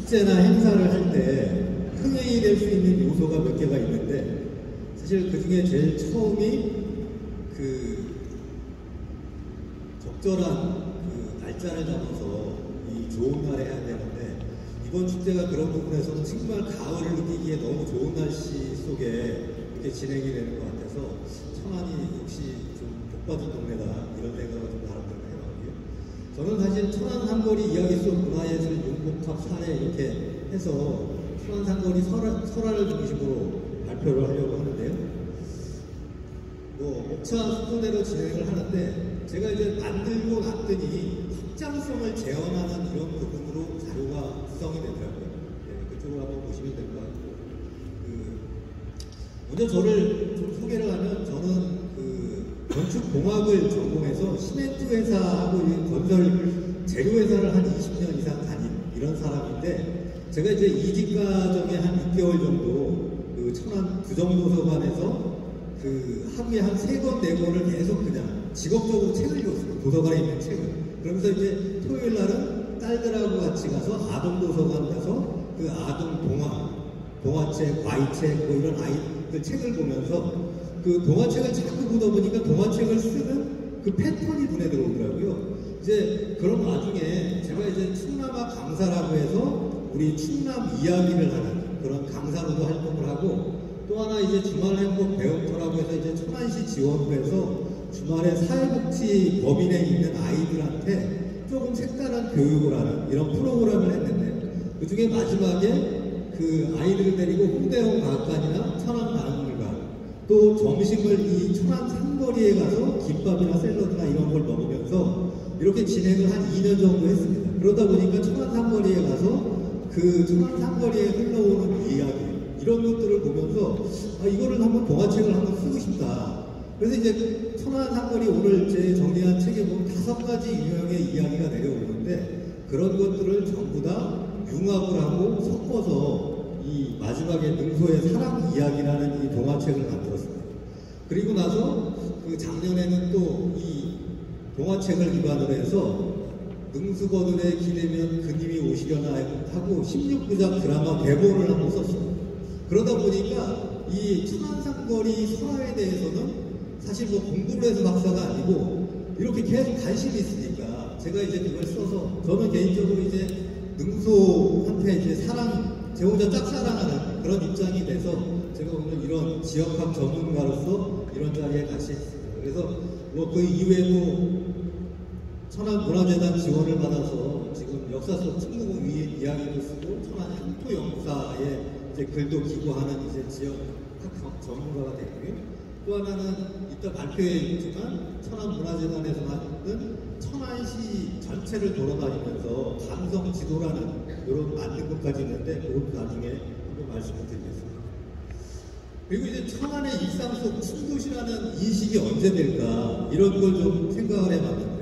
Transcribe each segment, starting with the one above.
축제나 행사를 할 때 흥행이 될 수 있는 요소가 몇 개가 있는데, 사실 그 중에 제일 처음이 그 적절한 그 날짜를 잡아서 이 좋은 날에 해야 되는데, 이번 축제가 그런 부분에서는 정말 가을을 느끼기에 너무 좋은 날씨 속에 이렇게 진행이 되는 것 같아서 천안이 역시 좀 복받은 동네다 이런 생각을 좀 나름대로 해봤고요. 저는 사실 천안 상거리 이야기 속 문화예술 융복합 사례 이렇게 해서 천안 상거리 설화를 중심으로 발표를 하려고 하는데요. 뭐 목차 순서대로 진행을 하는데, 제가 이제 만들고 놨더니 확장성을 재현하는 이런 부분으로 자료가 구성이 되더라고요. 네, 그쪽으로 한번 보시면 될 것 같고, 먼저 저를 좀 소개를 하면, 저는 그 건축공학을 전공해서 시멘트 회사하고 건설 재료 회사를 한 20년 이상 다닌 이런 사람인데, 제가 이제 이직 과정에 한 6개월 정도 그 천안 부정도서관에서 그 하루에 한 3권, 4권을 계속 그냥 직업적으로 책을 읽었어요. 도서관에 있는 책을. 그러면서 이제 토요일 날은 딸들하고 같이 가서 아동도서관 가서 그 아동 동화책, 과이책 뭐 이런 아이들 책을 보면서 그 동화책을 자꾸 보다 보니까 동화책을 쓰는 그 패턴이 눈에 들어오더라고요. 이제 그런 와중에 제가 이제 충남아 강사라고 해서 우리 충남 이야기를 하는 그런 강사로도 활동을 하고, 또 하나 이제 주말 행복 배움터라고 해서 이제 천안시 지원을 해서 주말에 사회복지 법인에 있는 아이들한테 조금 색다른 교육을 하는 이런 프로그램을 했는데, 그 중에 마지막에 그 아이들을 데리고 홍대동 과학관이나 천안마을관, 또 점심을 이 천안 상거리에 가서 김밥이나 샐러드나 이런 걸 먹으면서 이렇게 진행을 한 2년 정도 했습니다. 그러다 보니까 천안 상거리에 가서 그 천안 상거리에 흘러오는 이야기, 이런 것들을 보면서 이거를 한번 동화책을 한번 쓰고 싶다. 그래서 이제 천안 상거리 오늘 제 정리한 책에 보면 5가지 유형의 이야기가 내려오는데, 그런 것들을 전부 다 융합을 하고 섞어서 이 마지막에 능소의 사랑 이야기라는 이 동화책을 만들었습니다. 그리고 나서 그 작년에는 또 이 동화책을 기반으로 해서 능수거들의 기대면 그님이 오시려나 하고 16부작 드라마 대본을 한번 썼습니다. 그러다 보니까 이 천안상거리 설화에 대해서는 사실 뭐 공부를 해서 박사가 아니고 이렇게 계속 관심이 있으니까 제가 이제 그걸 써서, 저는 개인적으로 이제 능소한테 이제 제 혼자 짝사랑하는 그런 입장이 돼서 제가 오늘 이런 지역학 전문가로서 이런 자리에 같이 있습니다. 그래서 뭐 그 이외에도 천안문화재단 지원을 받아서 지금 역사 속 충무공 이야기도 쓰고 천안 향토 역사에 이제 글도 기고하는 이제 지역학 전문가가 되고요. 또 하나는 이따 발표에 있지만 천안문화재단에서 만든 천안시 전체를 돌아다니면서 감성 지도라는 이런 만든 것까지 있는데, 그것도 나중에 한번 말씀을 드리겠습니다. 그리고 이제 천안의 일상 속 춤도시라는 인식이 언제 될까, 이런 걸 좀 생각을 해봤는데요.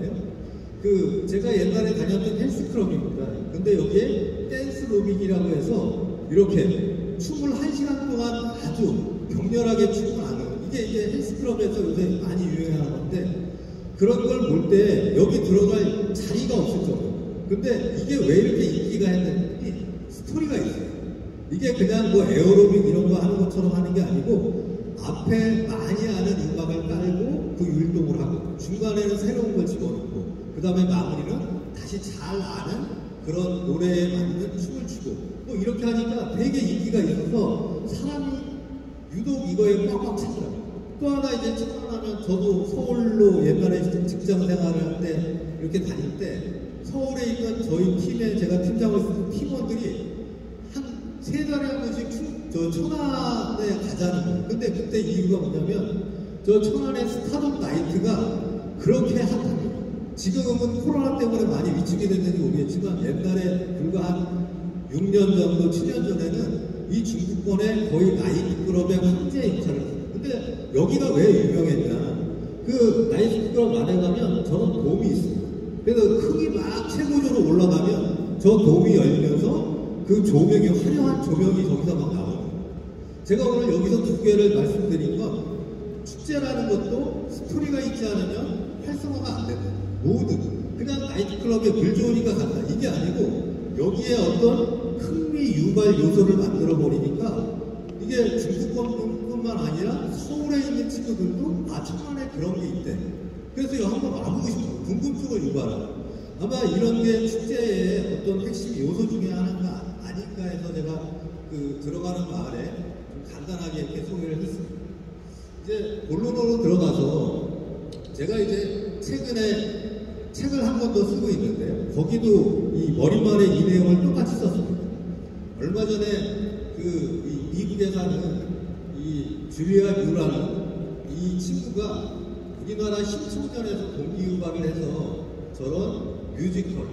제가 옛날에 다녔던 헬스클럽입니다. 근데 여기에 댄스 로빅이라고 해서 이렇게 춤을 1시간 동안 아주 격렬하게 춤을 하는, 이게 이제 헬스클럽에서 요새 많이 유행하는 건데, 그런 걸 볼 때 여기 들어갈 자리가 없을 정도. 근데 이게 왜 이렇게 인기가 했는지 스토리가 있어요. 이게 그냥 뭐 에어로빅 이런 거 하는 것처럼 하는 게 아니고, 앞에 많이 아는 음악을 깔고 그 율동을 하고, 중간에는 새로운 걸 집어넣고, 그 다음에 마무리는 다시 잘 아는 그런 노래에 맞는 춤을 추고, 뭐 이렇게 하니까 되게 인기가 있어서 사람이 유독 이거에 꽉꽉 차더라고요. 또 하나 이제 천안하면, 저도 서울로 옛날에 직장 생활을 할 때 이렇게 다닐 때 서울에 있던 저희 팀에 제가 팀장을 쓴 팀원들이 한 3달에 한 번씩 저 천안에 가자는 거예요. 근데 그때 이유가 뭐냐면, 저 천안의 스타덤 나이트가 그렇게 핫합니다. 지금은 코로나 때문에 많이 위축이 됐는지 모르겠지만, 옛날에 불과 한 6년 정도, 7년 전에는 이 중부권의 거의 나이트클럽의 황제 역할을 했어요. 근데 여기가 왜 유명했냐, 그 나이트클럽 안에 가면 저는 돔이 있어요. 그래서 흙이 막 최고조로 올라가면 저 돔이 열리면서 그 조명이, 화려한 조명이 저기서 막 나오는 거예요. 제가 오늘 여기서 2개를 말씀드린 건, 축제라는 것도 스토리가 있지 않으면 활성화가 안 된다. 모든 그냥 나이트클럽에 물 좋으니까 간다, 이게 아니고, 여기에 어떤 큰 유발 요소를 만들어 버리니까 이게 중국권뿐만 아니라 서울에 있는 친구들도 천안에 그런 게 있대. 그래서 이거 한번 와보고 싶어요. 궁금증을 유발하는. 아마 이런 게 축제의 어떤 핵심 요소 중에 하나가 아닐까 해서 제가 그 들어가는 마을에 좀 간단하게 이렇게 소개를 했습니다. 이제 본론으로 들어가서 제가 이제 최근에 책을 한 권 더 쓰고 있는데 거기도 이 머릿말에 이 내용을 똑같이 썼습니다. 얼마 전에 이 미국에 사는 이 줄리아 뮤라는 이 친구가 우리나라 신청전에서 동기유발을 해서 저런 뮤지컬,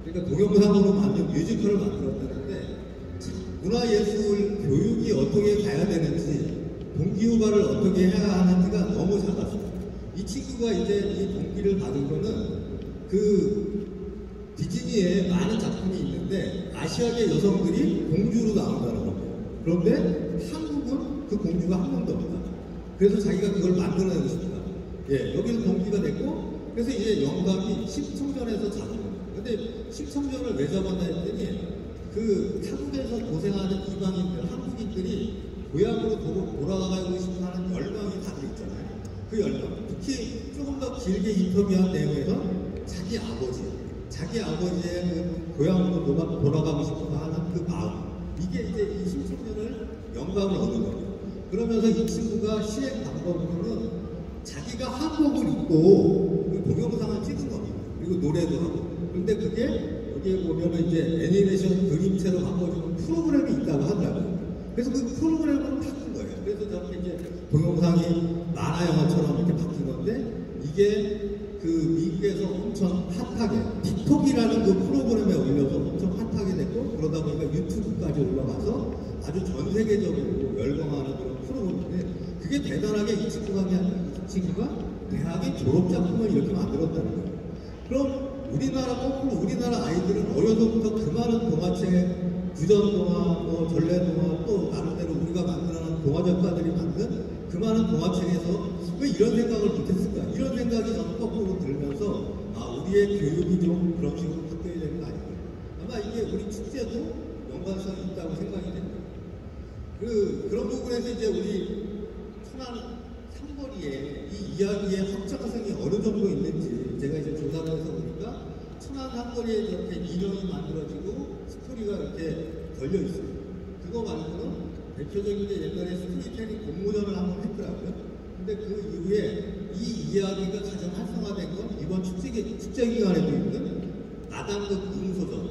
그러니까 동영상으로 만든 뮤지컬을 만들었다는데 문화예술 교육이 어떻게 가야 되는지 동기유발을 어떻게 해야 하는지가 너무 작았어요. 이 친구가 이제 이 동기를 받은 거는 그 디즈니에 많은 작품이 있는데 아시아계 여성들이 공주로 나온다는 겁니다. 그런데 한국은 그 공주가 한 번도 없다. 그래서 자기가 그걸 만들어내고 싶다. 예, 여기서 동기가 됐고, 그래서 이제 영감이 심청전에서 잡은 겁니다. 근데 심청전을 왜 잡았나 했더니 그 타국에서 고생하는 이방인들, 한국인들이 고향으로 돌아가고 싶어 하는 열망이 다들 있잖아요. 그 열망. 특히 조금 더 길게 인터뷰한 내용에서 자기 아버지의 그 고향으로 돌아가고 싶어 하는 그 마음. 이게 이제 이 심청전을 영감을 얻는 겁니다. 그러면서 이 친구가 시행 방법으로는 자기가 한복을 입고 그 동영상을 찍은 겁니다. 그리고 노래도 하고. 근데 그게 여기에 보면은 이제 애니메이션 그림체로 바꿔주는 프로그램이 있다고 하더라고요. 그래서 그 프로그램으로 바꾼 거예요. 그래서 저렇게 이제 동영상이 만화 영화처럼 이렇게 바뀐 건데 이게 그 미국에서 엄청 핫하게 틱톡이라는 그 프로그램에 올려서 엄청 핫하게 됐고 그러다 보니까 유튜브까지 올라가서 아주 전 세계적으로 열광하는 그런 프로그램인데 그게 대단하게 이 친구가 대학의 졸업작품을 이렇게 만들었다는 거예요. 그럼 거꾸로 우리나라 아이들은 어려서부터 그 많은 동화책, 구전동화, 전래동화, 또 나름대로 우리가 만들어낸 동화작가들이 만든 그 많은 동화책에서 왜 이런 생각을 못했을까? 이런 생각이 저는 거꾸로 들면서 우리의 교육이 좀 그런 식으로 바뀌어야 되는 거 아닐까? 아마 이게 우리 축제도 연관성이 있다고 생각이 됩니다. 그런 부분에서 이제 우리 천안 삼거리에 이 이야기의 확장성이 어느 정도 있는지 제가 이제 조사를 해서 보니까 천안 삼거리에 이렇게 인형이 만들어지고 스토리가 이렇게 걸려 있어요. 그거 말고는 대표적인 게 옛날에 스토리텔링 공모전을 한번 했더라고요. 근데 그 이후에 이 이야기가 가장 활성화된 건 이번 축제 기간에도 있는 나당극 응소전.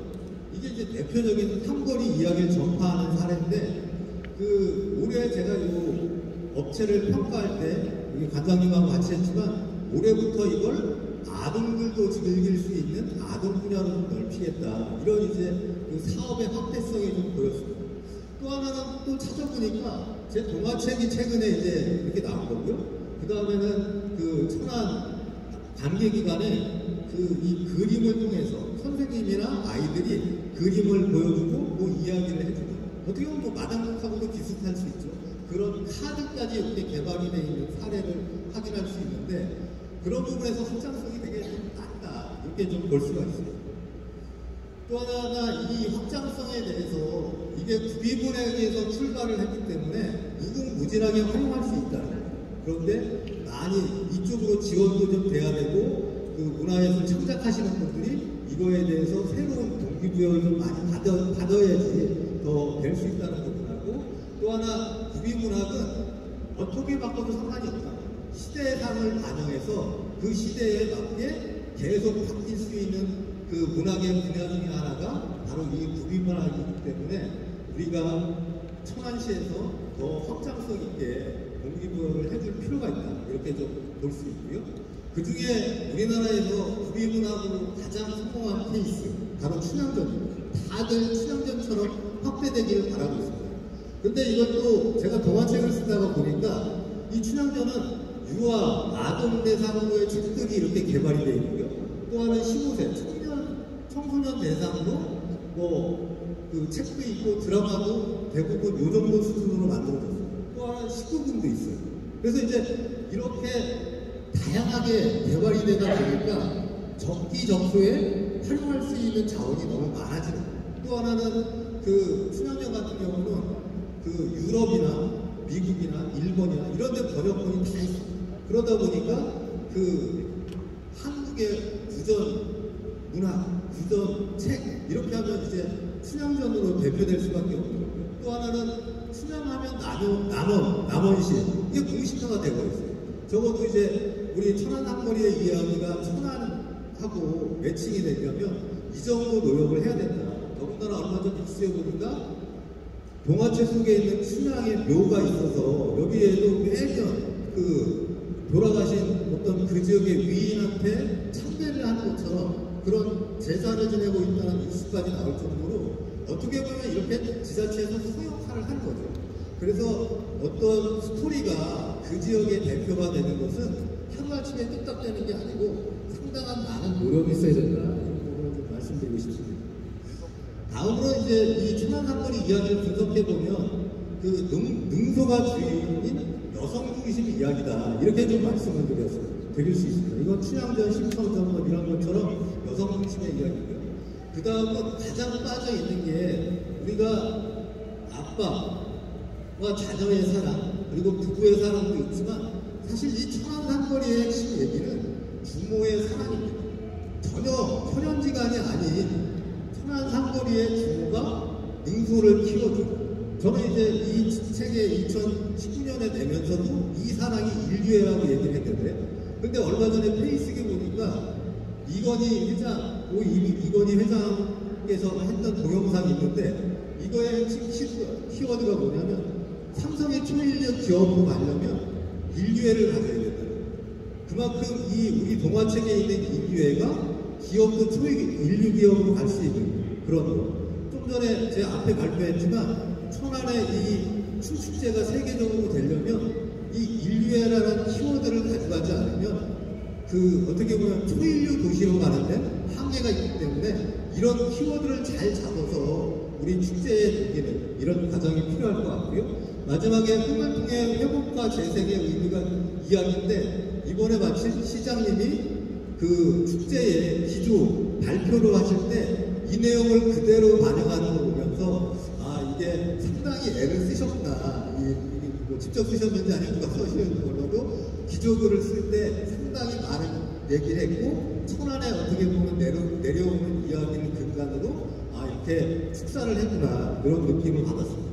이게 이제 대표적인 삼거리 이야기를 전파하는 사례인데 올해 제가 이 업체를 평가할 때 관장님하고 같이 했지만 올해부터 이걸 아동들도 즐길 수 있는 아동 분야로 좀 넓히겠다. 이런 이제 그 사업의 확대성이 좀 보였습니다. 또 하나는 또 찾아보니까 제 동화책이 최근에 이제 이렇게 나온 거고요. 그 다음에는 그 천안 단계 기간에 이 그림을 통해서 선생님이나 아이들이 그림을 보여주고 이야기를 해주고 어떻게 보면 마당극하고도 비슷할 수 있죠. 그런 카드까지 이렇게 개발이 되어 있는 사례를 확인할 수 있는데 그런 부분에서 확장성이 되게 좀 낮다 이렇게 좀 볼 수가 있어요. 또 하나 이 확장성에 대해서 이게 구비문학에서 출발을 했기 때문에 무궁무진하게 활용할 수 있다. 그런데 많이 이쪽으로 지원도 좀 돼야 되고 그 문화예술 창작하시는 분들이 이거에 대해서 새로운 동기부여를 좀 많이 받아야지 더 될 수 있다는 부분하고 또 하나 구비문학은 어떻게 바꿔도 상관이 없다. 시대상을 반영해서 그 시대에 맞게 계속 바뀔 수 있는 그 문학의 분야 중에 하나가 바로 이 구비문학이기 때문에 우리가 천안시에서 더 확장성 있게 동기부여를 해줄 필요가 있다. 이렇게 좀 볼 수 있고요. 그 중에 우리나라에서 구비문학으로 가장 성공한 케이스 바로 춘향전입니다. 다들 춘향전처럼 확대되기를 바라고 있습니다. 근데 이것도 제가 동화책을 쓰다가 보니까 이 춘향전은 유아, 아동 대상으로의 책들이 이렇게 개발이 되어 있고요. 또 하나는 15세, 청소년 대상으로 그 책도 있고 드라마도 대부분 요 정도 수준으로 만들어졌어요. 또 하나는 19금도 있어요. 그래서 이제 이렇게 다양하게 개발이 되다 보니까 적기적소에 활용할 수 있는 자원이 너무 많아지는 거예요. 또 하나는 그 춘향전 같은 경우는 그 유럽이나 미국이나 일본이나 이런 데 번역본이 다 있어요. 그러다 보니까 그 한국의 구전 문학, 구전 책 이렇게 하면 이제 춘향전으로 대표될 수밖에 없는 거고요. 또 하나는 춘향하면 남원시 이게 공식화가 되고 있어요. 적어도 이제 우리 천안함거리의 이야기가 천안하고 매칭이 되려면 이 정도 노력을 해야 된다. 더군다나 얼마 전 뉴스에 보니까 동화책 속에 있는 춘향의 묘가 있어서 여기에도 매년 그 돌아가신 어떤 그 지역의 위인한테 참배를 하는 것처럼 그런 제사를 지내고 있다는 뉴스까지 나올 정도로 어떻게 보면 이렇게 지자체에서 소역할을 한 거죠. 그래서 어떤 스토리가 그 지역의 대표가 되는 것은 하루아침에 뚝딱되는 게 아니고 상당한 많은 노력이 있어야 된다. 이런 부분을 좀 말씀드리고 싶습니다. 다음으로 이제 이 천안함거리 이야기를 분석해보면 그 능소가 주인인 여성 중심 이야기다. 이렇게 좀 말씀을 드릴 수 있습니다. 이건 춘향전, 심청전 이런 것처럼 여성 중심의 이야기고요. 그 다음은 가장 빠져 있는 게 우리가 아빠와 자녀의 사랑 그리고 부부의 사랑도 있지만 사실 이 천안함거리의 핵심 얘기는 부모의 사랑입니다. 전혀 현현지간이 아닌 천안함거리의 주모가 능소를 키워주고 저는 이제 이 책에 2019년에 되면서도 이 사랑이 인류애라고 얘기를 했는데 근데 얼마 전에 페이스북에 보니까 이건희 회장께서 했던 동영상이 있는데 이거의 핵심 키워드가 뭐냐면 삼성의 초인류 기업으로 가려면 인류애를 가져야 된다. 그만큼 이 우리 동화책에 있는 인류애가 기업도 인류 기업으로 갈 수 있는 그런 거. 좀 전에 제 앞에 발표했지만 천안의 이 춘축제가 세계적으로 되려면 이 인류애라는 키워드를 가져가지 않으면 그 어떻게 보면 초인류 도시로 가는데 한계가 있기 때문에 이런 키워드를 잘 잡아서 우리 축제에 남기는 이런 과정이 필요할 것 같고요. 마지막에 흥을통의 회복과 재생의 의미가 이야기인데 이번에 마침 시장님이 그 축제의 기조 발표를 하실 때 이 내용을 그대로 반영하는 걸 보면서 아 이게 상당히 애를 쓰셨구나. 뭐 직접 쓰셨는지 아니면 누가 써주는 걸로도 기조글을 쓸 때 상당히 많은 얘기를 했고 천안에 어떻게 보면 내려오는 이야기를 근간으로 아 이렇게 축사를 했구나 그런 느낌을 받았습니다.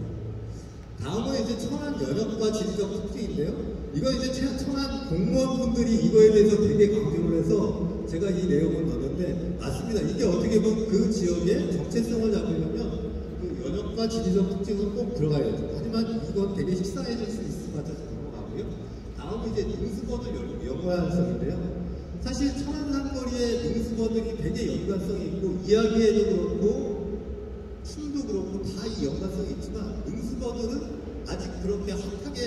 다음은 이제 천안 연역과 지리적 특징인데요. 이거 이제 천안 공무원분들이 이거에 대해서 되게 강조를 해서 제가 이 내용을 넣었는데 맞습니다. 이게 어떻게 보면 그 지역의 정체성을 잡으려면 그 연역과 지리적 특징은 꼭 들어가야죠. 하지만 이건 되게 식상해질 수 있을 것 같아서 넘어가고요. 다음은 이제 능수거들 연관성인데요. 사실 천안함거리에 능수거들이 되게 연관성이 있고 이야기에도 그렇고 춤도 그렇고 다 이 연관성이 있지만 능수거들은 아직 그렇게 핫하게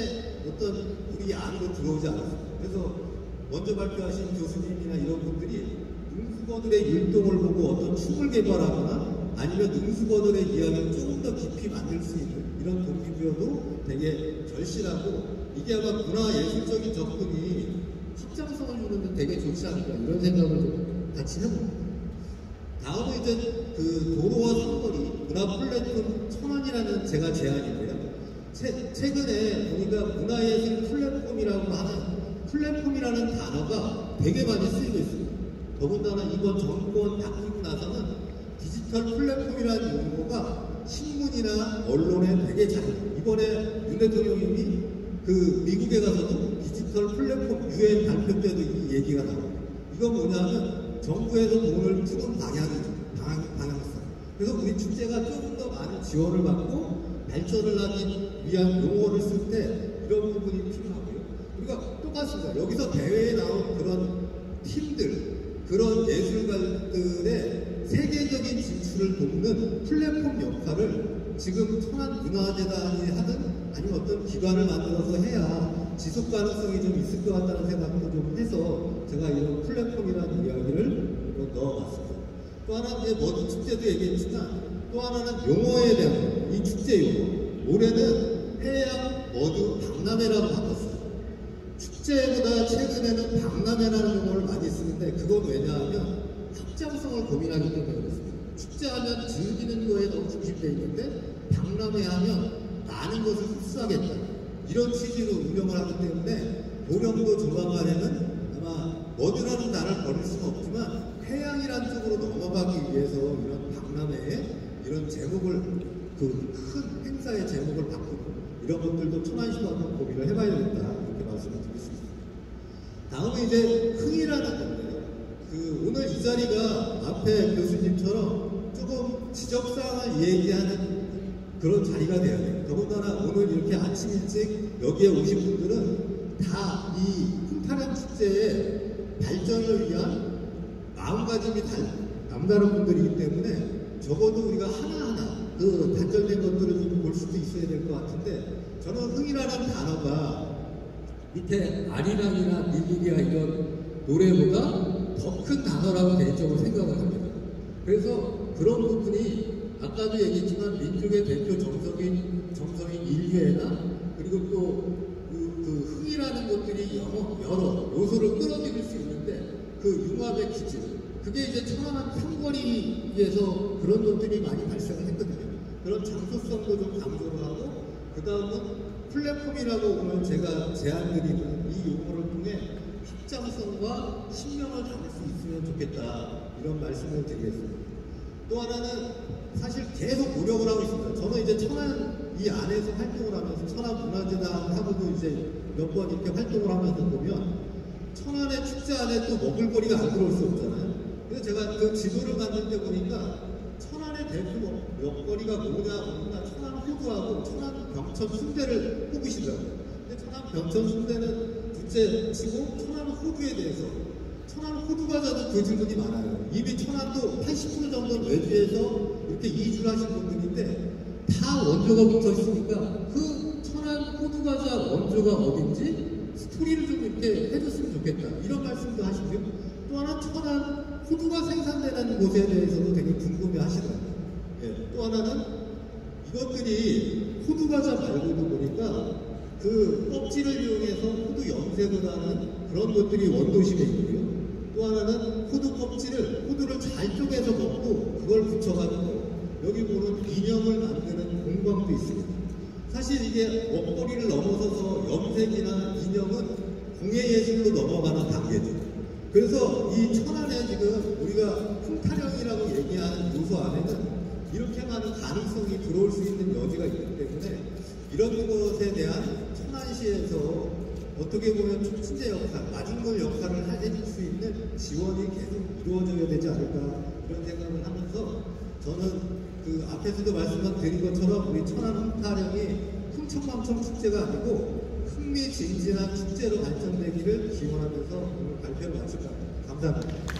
어떤 우리 안으로 들어오지 않았습니다. 그래서 먼저 발표하신 교수님이나 이런 분들이 능수거들의 율동을 보고 어떤 춤을 개발하거나 아니면 능수거들의 이야기를 조금 더 깊이 만들 수 있는 이런 동기부여도 되게 절실하고 이게 아마 문화예술적인 접근이 확장성을 주는데 되게 좋지 않을까 이런 생각을 좀 같이 해봅니다. 다음은 이제 그 도로와 상거리 문화 플랫폼 천안이라는 제가 제안인데요. 최근에 보니까 문화예술 플랫폼이라는 단어가 되게 많이 쓰이고 있습니다. 더군다나 이번 정권 바뀌고 나서는 디지털 플랫폼이라는 용어가 신문이나 언론에 되게 잘 이번에 윤 대통령님이 그 미국에 가서도 디지털 플랫폼 UN 발표 때도 이 얘기가 나옵니다. 이건 뭐냐면 정부에서 돈을 주는 방향이죠. 방향성. 그래서 우리 축제가 조금 더 많은 지원을 받고 발전을 하기 위한 용어를 쓸 때 이런 부분이 필요하고요. 우리가 똑같습니다. 여기서 대회에 나온 그런 팀들, 그런 예술가들의 세계적인 진출을 돕는 플랫폼 역할을 지금 천안문화재단이 하든 아니면 어떤 기관을 만들어서 해야 지속 가능성이 좀 있을 것 같다는 생각도 좀 해서 제가 이런 플랫폼이라는 이야기를 넣어봤습니다. 또 하나 이제 머드 축제도 얘기했지만 또 하나는 용어에 대한 이 축제 용어. 올해는 해양 머드 박람회라고 바꿨어요. 축제보다 최근에는 박람회라는 용어를 많이 쓰는데 그건 왜냐하면 확장성을 고민하기 때문에 그렇습니다. 축제하면 즐기는 거에 너무 중심이 지정돼 있는데 박람회 하면 많은 것을 흡수하겠다 이런 취지로 운영을 하기 때문에 도령도 조만간에는 아마 뭐드라는 나라를 버릴 수는 없지만 해양이란 쪽으로 넘어가기 위해서 이런 박람회에 이런 제목을 그 큰 행사의 제목을 바꾸고 이런 것들도 천안시도 한번 고민을 해봐야 되겠다 이렇게 말씀을 드릴 수 있습니다. 다음에 이제 흥이라는 건데요. 그 오늘 이 자리가 앞에 교수님처럼 조금 지적사항을 얘기하는 그런 자리가 돼야 돼요. 더군다나 오늘 이렇게 아침 일찍 여기에 오신 분들은 다 이 풍타령 축제의 발전을 위한 마음가짐이 남다른 분들이기 때문에 적어도 우리가 하나하나 그 단절된 것들을 좀 볼 수도 있어야 될 것 같은데 저는 흥이라는 단어가 밑에 아리랑이나 밀리리아 이런 노래보다 더 큰 단어라고 개인적으로 생각을 합니다. 그래서 그런 부분이 아까도 얘기했지만 민족의 대표 정서인 인류애나 그리고 또 그 흥이라는 것들이 여러 요소를 끌어들일 수 있는데 그 융합의 기질 그게 이제 천안함 삼거리에서 그런 것들이 많이 발생을 했거든요. 그런 장소성도 좀 강조를 하고 그 다음은 플랫폼이라고 오늘 제가 제안드리는 이 용어를 통해 확장성과 신명을 담을 수 있으면 좋겠다 이런 말씀을 드리겠습니다. 또 하나는 사실 계속 노력을 하고 있습니다. 저는 이제 천안 이 안에서 활동을 하면서 천안문화재단하고도 이제 몇 번 이렇게 활동을 하면서 보면 천안의 축제 안에 또 먹을거리가 안 들어올 수 없잖아요. 그래서 제가 그 지도를 만들 때 보니까 천안의 대표 먹거리가 뭐냐 천안 호두하고 천안 병천 순대를 꼽으시더라고요. 근데 천안 병천 순대는 둘째 치고 천안 호두에 대해서 천안 호두 과자도 그 질문이 많아요. 이미 천안도 80% 정도는 외주에서 이렇게 이주를 하신 분들인데 다 원조가 붙어 있으니까 그 천안 호두 과자 원조가 어딘지 스토리를 좀 이렇게 해줬으면 좋겠다 이런 말씀도 하시고요. 또 하나 천안 호두가 생산되는 곳에 대해서도 되게 궁금해 하시더라고요. 예, 또 하나는 이것들이 호두 과자 말고도 보니까 그 껍질을 이용해서 호두 염색을 하는 그런 것들이 원도심에 있고요. 또 하나는 호두 껍질을 호두를 잘 쪼개서 먹고 그걸 붙여가지고 여기 보는 인형을 만드는 공방도 있습니다. 사실 이게 먹거리를 넘어서서 염색이나 인형은 공예예술로 넘어가는 단계죠. 그래서 이 천안에 지금 우리가 풍타령이라고 얘기하는 요소 안에는 이렇게 많은 가능성이 들어올 수 있는 여지가 있기 때문에 이런 것에 대한 천안시에서 어떻게 보면 촉진제 역할, 마중물 역할을 해줄 수 있는 지원이 계속 이루어져야 되지 않을까 이런 생각을 하면서 저는 그 앞에서도 말씀드린 것처럼 우리 천안 풍타령이 흥청망청 축제가 아니고 흥미진진한 축제로 발전되기를 기원하면서 오늘 발표를 마칠까 합니다. 감사합니다.